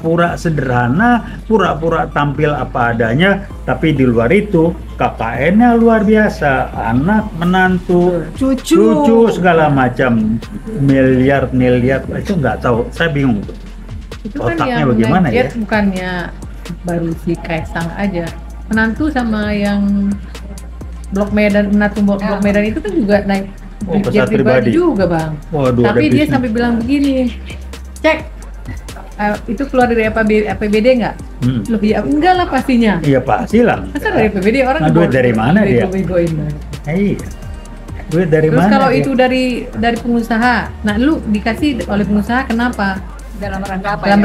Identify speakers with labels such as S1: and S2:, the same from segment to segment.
S1: pura-pura sederhana, pura-pura tampil apa adanya, tapi di luar itu KKN-nya luar biasa, anak, menantu, cucu segala macam, miliar itu nggak tahu, saya bingung tuh.
S2: Itu kan
S1: Otaknya
S2: yang
S1: bagaimana ya?
S2: Bukannya baru si Kaisang aja, menantu sama yang Blok Medan, menantu Blok Medan itu kan juga naik jet pribadi juga bang.
S1: Waduh,
S2: tapi dia sampai bilang begini, cek itu keluar dari APBD nggak? Loh ya enggak lah pastinya.
S1: Iya pasti lah.
S2: Masa dari APBD orang
S1: duit dari mana dia? Iya. Duit dari
S2: Terus
S1: mana?
S2: Kalau itu dari pengusaha, nah lu dikasih oleh pengusaha kenapa?
S3: Dalam rangka apa?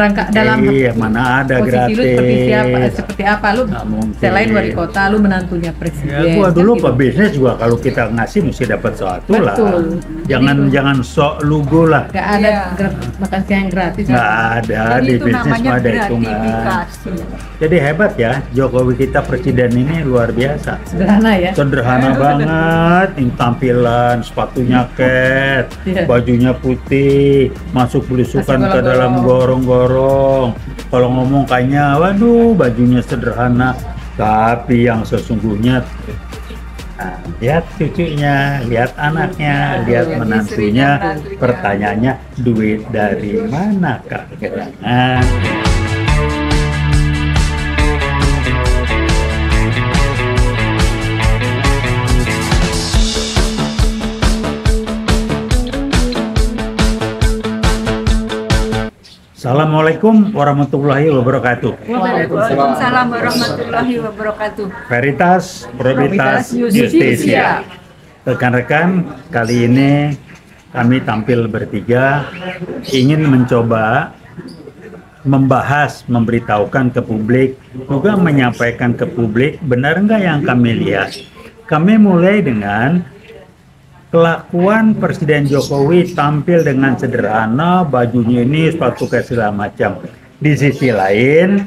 S1: Iya, mana ada
S2: posisi
S1: gratis.
S2: Lu seperti apa? Lu selain wali kota, lu menantunya presiden.
S1: Ya, gua dulu pebisnis juga kalau kita ngasih mesti dapat sesuatu lah. Jangan sok lugu lah.
S2: Gak ada makan siang gratis.
S1: Nggak ada di bisnis ada hitungan. Jadi hebat ya, Jokowi kita presiden ini luar biasa.
S2: Sederhana ya.
S1: Sederhana banget, ini tampilan, sepatunya cat, bajunya putih, masuk belusukan ke dalam gorong-gorong. Kalau ngomong kayaknya, waduh, bajunya sederhana, tapi yang sesungguhnya lihat cucunya, lihat anaknya, lihat menantunya, pertanyaannya duit dari mana Kak Gerangan? Assalamualaikum warahmatullahi wabarakatuh.
S3: Waalaikumsalam warahmatullahi wabarakatuh.
S1: Veritas, Probitas, Justisia. Rekan-rekan, kali ini kami tampil bertiga ingin mencoba membahas, memberitahukan ke publik, juga menyampaikan ke publik benar nggak yang kami lihat. Kami mulai dengan kelakuan Presiden Jokowi tampil dengan sederhana, bajunya ini sepatu kayak segala macam. Di sisi lain,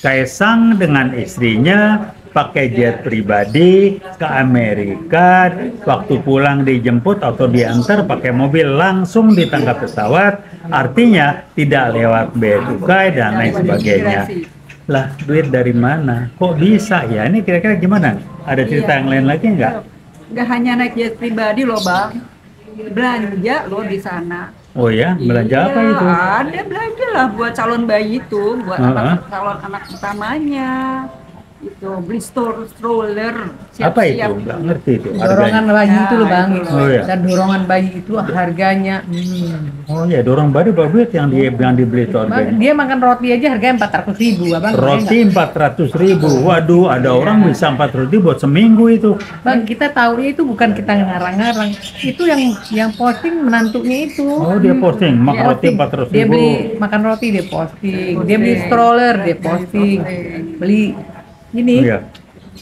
S1: Kaisang dengan istrinya pakai jet pribadi ke Amerika, waktu pulang dijemput atau diantar pakai mobil langsung ditangkap pesawat, artinya tidak lewat bea cukai dan lain sebagainya. Lah, duit dari mana? Kok bisa ya? Ini kira-kira gimana? Ada cerita yang lain lagi nggak?
S3: Nggak hanya naik jet pribadi loh bang, belanja loh di sana.
S1: Oh ya, belanja apa itu?
S3: Ada belanja lah buat calon bayi itu, buat calon anak pertamanya. Itu beli stroller.
S1: Apa itu? Nggak ngerti itu.
S2: Dorongan bayi itu loh bang.
S1: Oh, iya.
S2: Dan dorongan bayi itu harganya.
S1: Oh ya, dorong bayi berapa duit yang dibeli itu harganya?
S2: Dia makan roti aja harganya 400.000 abang.
S1: Roti 400.000. Waduh, ada orang bisa 400.000 buat seminggu itu.
S2: Bang, kita tahu itu bukan kita ngarang-ngarang. Itu yang posting menantunya itu.
S1: Oh, dia posting makan roti 400.000.
S2: Dia beli makan roti dia posting. Dia beli stroller dia posting. Beli ini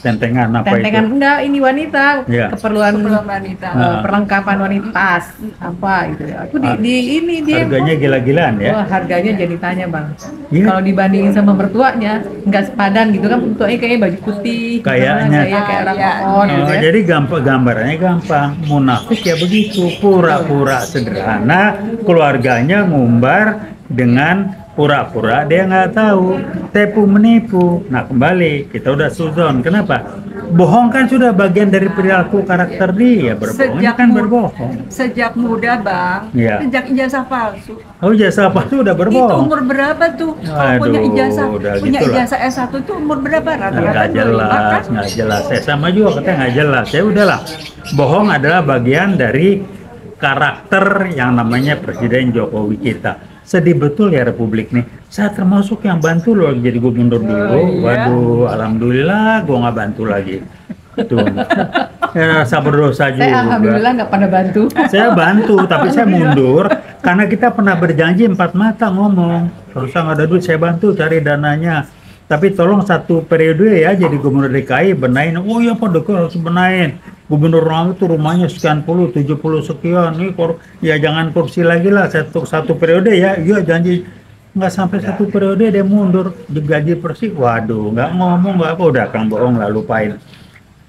S1: tentengan apa
S2: tentengan
S1: itu?
S2: Enggak, ini wanita keperluan
S3: wanita,
S2: perlengkapan wanita, tas apa gitu ya. Aku di ini dia
S1: harganya gila-gilaan ya.
S2: Wah, harganya jadi tanya bang. Kalau dibandingin sama mertuanya nggak sepadan gitu kan, mertuanya kayaknya baju putih
S1: kayaknya
S2: kayak orang pohon gitu ya.
S1: Jadi gambarnya gampang, munafik ya begitu, pura-pura sederhana, keluarganya ngumbar dengan pura-pura dia nggak tahu, tipu menipu. Nah kembali kita udah suzon. Kenapa? Bohong kan sudah bagian dari perilaku karakter dia. Berbohong kan berbohong.
S3: Sejak muda bang, sejak ijazah palsu.
S1: Oh, ijazah palsu udah berbohong.
S3: Itu umur berapa tuh? Punya ijazah S1 tuh umur berapa?
S1: Nggak jelas. Saya sama juga katanya nggak jelas. Ya udahlah. Bohong adalah bagian dari karakter yang namanya Presiden Jokowi kita. Sedih betul ya Republik nih. Saya termasuk yang bantu loh jadi gubernur dulu. Waduh, alhamdulillah gue nggak bantu lagi. Tuh. Ya, rasa berdosa juga.
S2: Saya alhamdulillah nggak pada bantu.
S1: Saya bantu, tapi saya mundur karena kita pernah berjanji 4 mata ngomong. Kalau saya nggak ada duit, saya bantu cari dananya. Tapi tolong 1 periode ya jadi gubernur DKI benain. Oh iya Pak Deko harus benain. Gubernur Ronald itu rumahnya sekian puluh, 70 sekian. Nih ya jangan korupsi lagi lah satu periode ya. Iya janji nggak sampai 1 periode dia mundur digaji persis. Waduh nggak ngomong nggak apa udah Kang bohong lah lupain.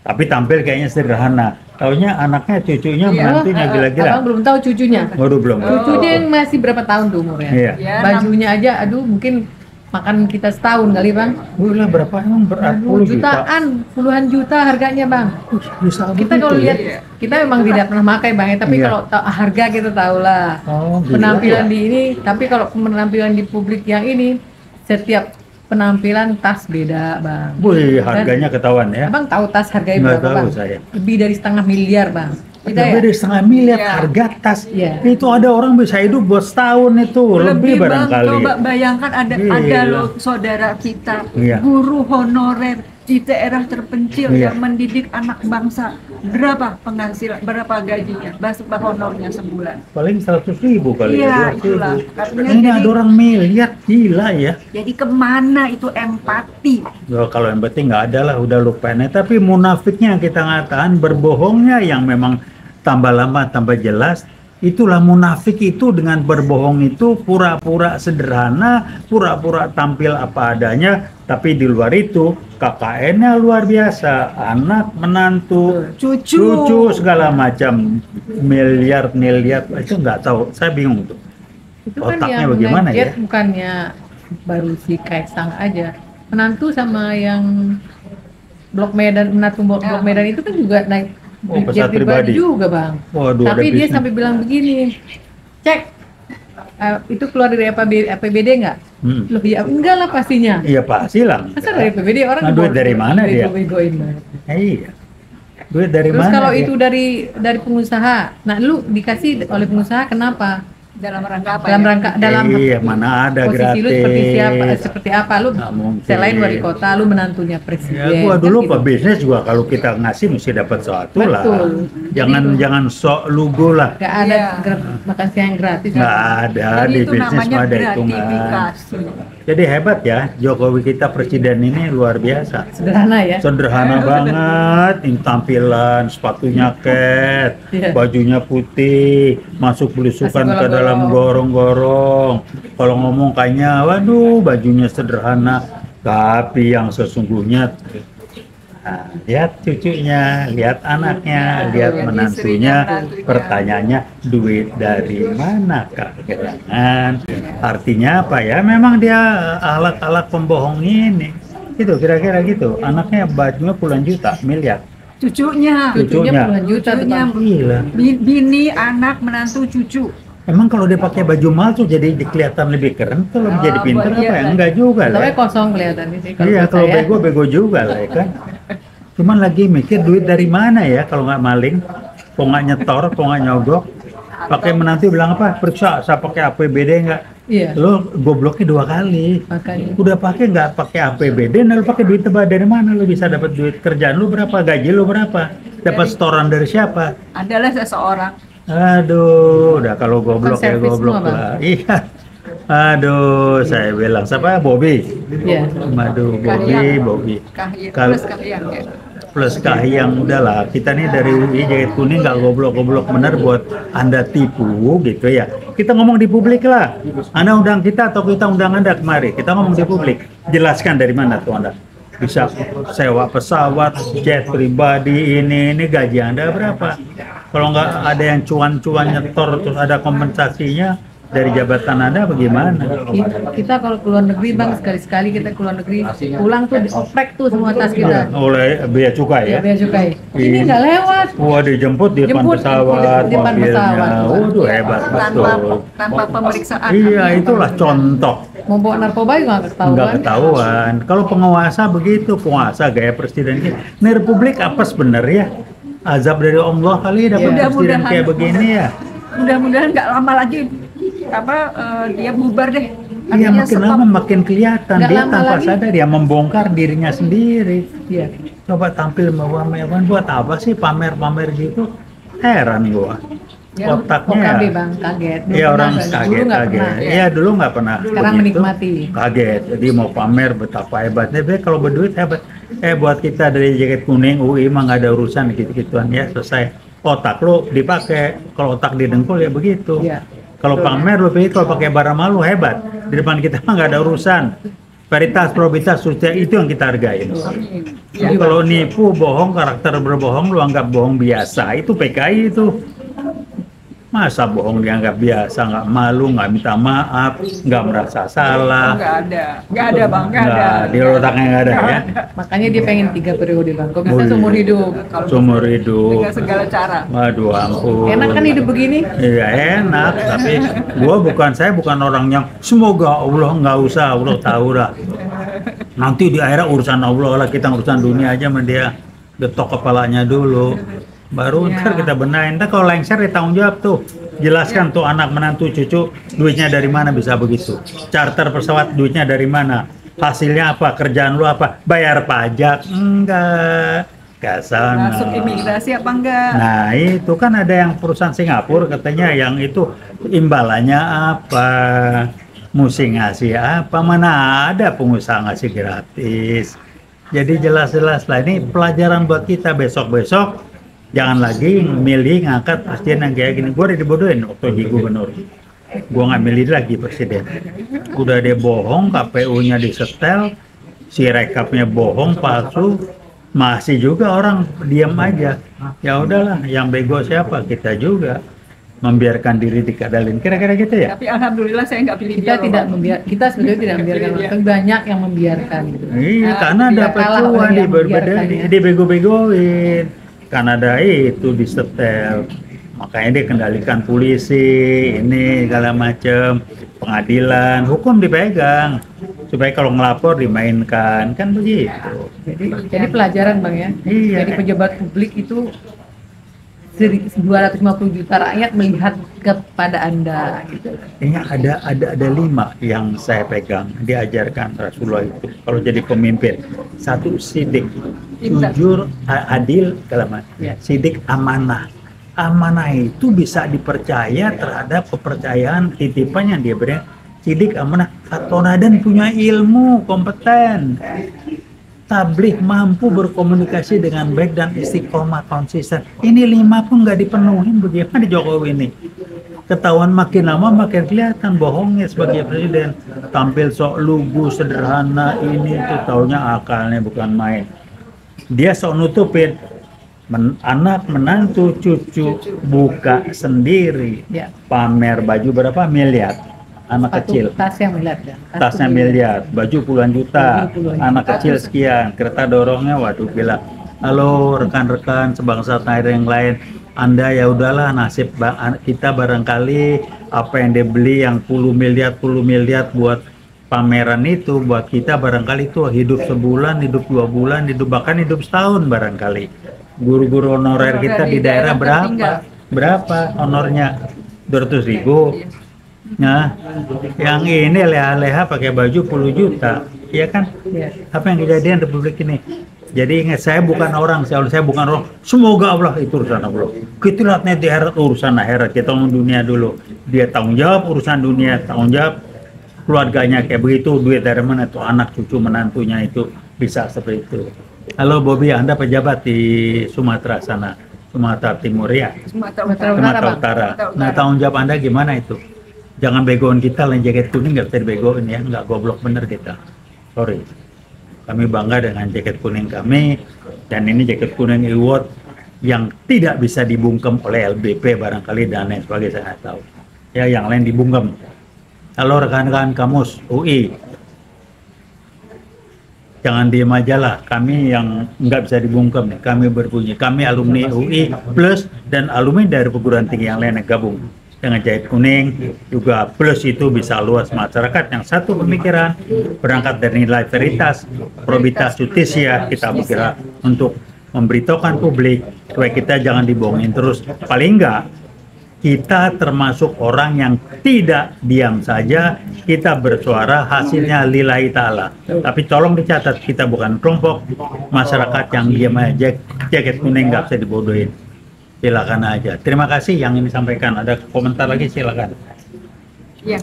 S1: Tapi tampil kayaknya sederhana. Taunya anaknya, cucunya, menantunya gila-gila.
S2: Abang belum tahu cucunya.
S1: Waduh belum.
S2: Cucunya yang masih berapa tahun tuh umurnya?
S1: Iya.
S2: Bajunya aja, aduh mungkin makan kita setahun kali bang.
S1: Lah berapa emang berpuluh juta?
S2: Puluhan juta harganya bang.
S1: Bisa
S2: Kita kalau lihat, kita memang tidak pernah makai bang, tapi kalau harga kita tahu lah. Penampilan di ini, tapi kalau penampilan di publik yang ini, setiap penampilan tas beda bang.
S1: Wih, harganya ketahuan ya?
S2: Abang tahu tas harganya berapa bang?
S1: Saya.
S2: Lebih dari 500 miliar bang.
S1: Lebih dari 500 miliar harga tas. Itu ada orang bisa hidup buat setahun itu lebih barangkali.
S3: Coba bayangkan ada loh saudara kita guru honorer di daerah terpencil yang mendidik anak bangsa. Berapa penghasilan, berapa gajinya, berapa honornya sebulan?
S1: Paling 100.000 kali.
S3: Iya, itulah.
S1: Ini ada orang miliar, gila ya.
S3: Jadi kemana itu empati?
S1: Kalau empati nggak ada lah, udah lupain. Tapi munafiknya yang kita ngatakan, berbohongnya yang memang tambah lama tambah jelas. Itulah munafik itu, dengan berbohong itu pura-pura sederhana, pura-pura tampil apa adanya, tapi di luar itu KKN-nya luar biasa, anak, menantu, cucu segala macam, miliar itu nggak tahu, saya bingung tuh.
S2: Itu
S1: otaknya
S2: kan
S1: bagaimana ya?
S2: Bukannya baru si Kaisang aja, menantu sama yang Blok Medan, menantu Blok Medan itu kan juga naik
S1: pesawat pribadi
S2: juga bang.
S1: Waduh,
S2: tapi dia sampai bilang begini, cek itu keluar dari APBD nggak? Loh ya enggak lah pastinya.
S1: Iya pasti lah.
S2: Masa dari APBD orang
S1: duit dari mana dia? Iya. Duit dari
S2: Terus
S1: mana?
S2: Kalau itu dari pengusaha, nah lu dikasih oleh pengusaha kenapa?
S3: Dalam rangka apa?
S2: Dalam
S1: mana ada
S2: posisi
S1: gratis.
S2: lu seperti apa lu? Selain wali kota, lu menantunya presiden.
S1: Gua dulu pebisnis juga, kalau kita ngasih mesti dapat sesuatu lah. Jangan sok lugu lah.
S2: Gak ada makan siang gratis.
S1: Nggak ada, di bisnis ada hitungan. Jadi hebat ya, Jokowi kita presiden ini luar biasa.
S2: Sederhana ya.
S1: Sederhana banget, ini tampilan, sepatunya ket, bajunya putih, masuk belusukan ke dalam gorong-gorong. Kalau ngomong kayaknya, waduh, bajunya sederhana, tapi yang sesungguhnya lihat cucunya, lihat anaknya, lihat menantunya, pertanyaannya duit dari mana Kak Gerangan? Artinya apa ya? Memang dia alat-alat pembohong ini. Gitu, kira-kira gitu. Anaknya bajunya puluhan juta, miliar.
S3: Cucunya
S2: puluhan juta.
S1: Gila.
S3: Bini, anak, menantu, cucu.
S1: Emang kalau dia pakai baju mahal tuh jadi kelihatan lebih keren, kalau jadi pintar apa ya? Enggak juga lah.
S2: Tapi kosong kelihatannya sih.
S1: Iya, kalau bego juga lah ya kan. Cuman lagi mikir duit dari mana ya kalau nggak maling, kok nggak nyetor, kok nggak nyogok. Pakai menantu bilang apa? Periksa, saya pakai APBD nggak?
S2: Iya.
S1: Lo gobloknya 2 kali.
S2: Makanya.
S1: Udah pakai nggak pakai APBD, nah lo pakai duit tebal dari mana? Lo bisa dapat duit kerjaan lo berapa? Gaji lo berapa? Dapat setoran dari siapa?
S3: Adalah seseorang.
S1: Aduh, udah kalau goblok ya goblok lah. Iya. Aduh, saya bilang siapa? Bobby.
S2: Iya.
S1: Aduh, Bobby. Plus Kahiyang, udahlah. Kita nih dari UI Jaket Kuning nggak goblok-goblok bener buat Anda tipu gitu ya. Kita ngomong di publik lah. Anda undang kita atau kita undang Anda kemari. Kita ngomong di publik. Jelaskan dari mana tuh Anda bisa sewa pesawat, jet pribadi, ini gaji Anda berapa? Kalau nggak ada yang cuan-cuan nyetor terus ada kompensasinya dari jabatan Anda bagaimana?
S2: Kita kalau keluar negeri bang, sekali-sekali kita keluar negeri, pulang tuh dioprek tuh semua tas kita.
S1: Oleh bea cukai ya?
S2: Bea cukai. Ini nggak lewat.
S1: Wah, dijemput di depan pesawat,
S2: di depan pesawat.
S1: Waduh, hebat betul.
S3: Tanpa pemeriksaan.
S1: Iya, itulah contoh.
S2: Mau bawa narkoba juga nggak ketahuan.
S1: Nggak ketahuan. Kalau penguasa begitu, penguasa gaya presiden kita. Ini republik apa sebenarnya? Azab dari Allah kali dapat presiden kayak begini ya.
S3: Mudah-mudahan nggak lama lagi dia bubar deh.
S1: Iya, makin lama makin kelihatan dia tanpa sadar ya membongkar dirinya sendiri.
S2: Iya.
S1: Coba tampil mewah-mewahan buat apa sih pamer-pamer gitu? Heran gua.
S2: Ya,
S1: otaknya
S2: OKB bang, kaget.
S1: Iya, orang kaget. Iya, dulu nggak pernah.
S2: Sekarang begitu, menikmati.
S1: Kaget. Jadi mau pamer betapa hebatnya. Tapi kalau berduit hebat. Buat kita dari Jaket Kuning UI mah nggak ada urusan gitu-gituan ya, selesai. Otak lo dipakai. Kalau otak didengkul ya begitu.
S2: Iya.
S1: Kalau pamer lo pikir kalau pakai barang malu hebat. Di depan kita mah nggak ada urusan. Veritas, probitas, suci itu yang kita hargain. Jadi kalau nipu, bohong, karakter berbohong, lu anggap bohong biasa. Itu PKI itu. Masa bohong dianggap biasa, nggak malu, nggak minta maaf, nggak merasa salah.
S3: Nggak ada bang, nggak ada.
S1: Di otaknya nggak ada ya.
S2: Makanya dia pengen 3 periode bang. Kok bisa seumur hidup?
S1: Seumur hidup.
S3: Dengan segala cara.
S1: Waduh ampun.
S2: Enak kan hidup begini?
S1: Iya enak, tapi saya bukan orang yang semoga Allah nggak usah, Allah tahu lah. Nanti di akhirat urusan Allah lah, kita urusan dunia aja sama dia. Getok kepalanya dulu. Baru ntar kita benahin. Ntar kalau lengser ditanggung jawab tuh. Jelaskan tuh anak menantu cucu duitnya dari mana bisa begitu. Charter pesawat duitnya dari mana. Hasilnya apa? Kerjaan lu apa? Bayar pajak? Enggak. Gak sana.
S3: Masuk imigrasi apa enggak?
S1: Nah itu kan ada yang perusahaan Singapura katanya yang itu imbalannya apa? Mesti ngasih apa? Mana ada pengusaha ngasih gratis. Jadi jelas-jelas lah ini pelajaran buat kita besok-besok. Jangan lagi milih ngangkat presiden yang kayak gini. Gue udah dibodohin waktu jadi gubernur. Gue nggak milih lagi presiden. Udah dia bohong, KPU-nya disetel, si rekapnya bohong, palsu, masih juga orang diam aja. Ya udahlah, yang bego siapa? Kita juga membiarkan diri dikadalin. Kira-kira gitu ya.
S3: Tapi alhamdulillah saya nggak pilih
S2: Kita
S3: dia,
S2: tidak
S3: Bang.
S2: membiarkan. Kita sebenarnya tidak membiarkan. Tapi banyak yang membiarkan. Gitu.
S1: Iya, karena
S2: tidak
S1: dapat
S2: kalah
S1: cuan
S2: orang yang membiarkannya.
S1: dibego-begoin. Karena ada itu disetel. Makanya dia kendalikan polisi, ini segala macam, pengadilan, hukum dipegang. Supaya kalau ngelapor dimainkan, kan begitu.
S2: Jadi pelajaran bang ya.
S1: Iya.
S2: Jadi pejabat publik itu 250 juta rakyat melihat kepada Anda. Gitu.
S1: Ini ada 5 yang saya pegang, diajarkan Rasulullah itu. Kalau jadi pemimpin, 1 sidik, jujur, adil, segala macam.
S2: Ya.
S1: Sidik, amanah. Amanah itu bisa dipercaya terhadap kepercayaan titipan yang dia berikan. Sidik, amanah, dan punya ilmu, kompeten. Tabligh mampu berkomunikasi dengan baik dan istiqomah konsisten. Ini 5 pun nggak dipenuhin, bagaimana Jokowi ini? Ketahuan makin lama makin kelihatan bohongnya sebagai presiden. Tampil sok lugu, sederhana, ini itu taunya akalnya bukan main. Dia sok nutupin. Anak, menantu, cucu buka sendiri.
S2: Ya.
S1: Pamer baju berapa miliar. Anak kecil.
S2: Tasnya miliar ya.
S1: Tasnya miliar, baju puluhan juta, anak kecil sekian, kereta dorongnya waduh gila. Halo rekan-rekan sebangsa tanah air yang lain, Anda ya udahlah nasib kita barangkali apa yang dia beli yang puluh miliar buat pameran itu buat kita barangkali itu hidup sebulan, hidup 2 bulan, bahkan hidup setahun barangkali. Guru-guru honorer kita di daerah berapa honornya? 200.000. Nah, yang ini leha-leha pakai baju puluh juta, ya kan?
S2: Ya.
S1: Apa yang kejadian Republik ini? Jadi ingat, saya bukan orang, saya bukan orang. Semoga Allah itu urusan Allah. Kita lihatnya di akhirat urusan akhirat, kita ngomong dunia dulu. Dia tanggung jawab urusan dunia, tanggung jawab keluarganya kayak begitu, duit dari mana tuh anak cucu menantunya itu bisa seperti itu. Halo Bobby, Anda pejabat di Sumatera sana, Sumatera Timur ya? Sumatera Utara. Nah, tanggung jawab Anda gimana itu? Jangan begoin kita, lain jaket kuning nggak bisa dibegoin ya, nggak goblok bener kita. Sorry. Kami bangga dengan jaket kuning kami, dan ini jaket kuning award yang tidak bisa dibungkem oleh LBP barangkali dan lain sebagainya, saya nggak tahu. Ya, yang lain dibungkem. Halo rekan-rekan Kamus UI, jangan diem aja lah, kami yang nggak bisa dibungkem nih, kami berbunyi, kami alumni UI plus dan alumni dari perguruan tinggi yang lain yang gabung dengan jaket kuning juga plus itu bisa luas masyarakat yang satu pemikiran berangkat dari nilai veritas, probitas, justisia. Kita bergerak untuk memberitahukan publik supaya kita jangan dibohongin terus. Paling enggak kita termasuk orang yang tidak diam saja, kita bersuara, hasilnya lillahi ta'ala. Tapi tolong dicatat, kita bukan kelompok masyarakat yang diam aja, jaket kuning nggak bisa dibodohin. Silakan aja. Terima kasih yang ini sampaikan. Ada komentar lagi silakan.
S3: Ya,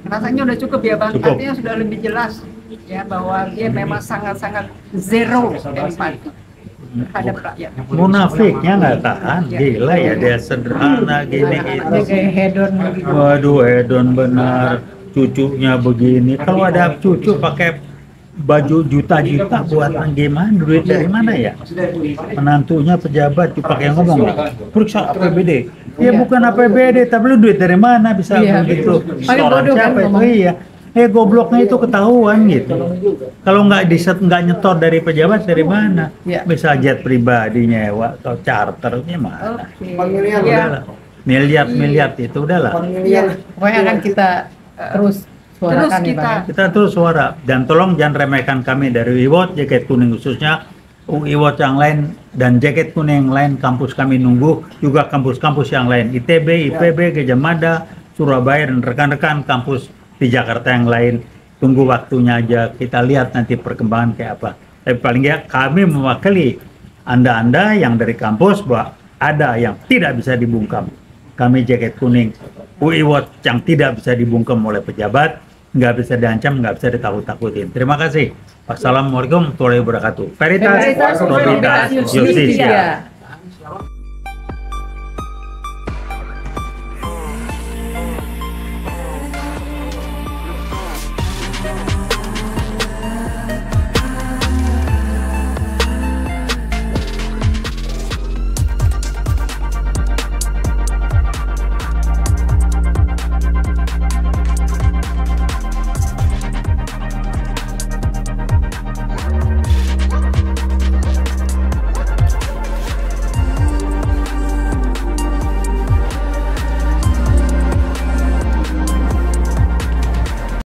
S3: rasanya udah cukup ya Bang.
S1: Cukup.
S3: Artinya sudah lebih jelas ya bahwa dia memang sangat-sangat zero empati terhadap rakyat.
S1: Munafiknya nggak tahan, gila ya dia sederhana gini
S2: Dia
S1: gitu.
S2: kayak hedon gitu.
S1: Waduh hedon benar, cucunya begini. Kalau ada cucu pakai baju juta-juta buatan gimana, duit dari mana ya? Menantunya pejabat pakai ngomong, periksa APBD. Ya bukan APBD, tapi lu duit dari mana bisa begitu?
S2: Paling bodoh kan
S1: Siapa itu? Iya. Gobloknya itu ketahuan gitu. Kalau nggak nyetor dari pejabat dari mana? Bisa jet pribadi nyewa atau charternya mana? Miliar itu udahlah.
S2: Pokoknya akan kita terus suarakan
S1: kita terus suara, dan tolong jangan remehkan kami dari Iwot, Jaket Kuning khususnya, Iwot yang lain dan Jaket Kuning yang lain. Kampus kami nunggu, juga kampus-kampus yang lain, ITB, IPB, Gajah Mada, Surabaya, dan rekan-rekan kampus di Jakarta yang lain. Tunggu waktunya aja, kita lihat nanti perkembangan kayak apa. Tapi paling nggak kami mewakili Anda-Anda yang dari kampus bahwa ada yang tidak bisa dibungkam. Kami Jaket Kuning, Iwot yang tidak bisa dibungkam oleh pejabat, nggak bisa diancam, nggak bisa ditakut-takutin. Terima kasih. Wassalamualaikum warahmatullahi wabarakatuh. Veritas, Probitas, Justisia.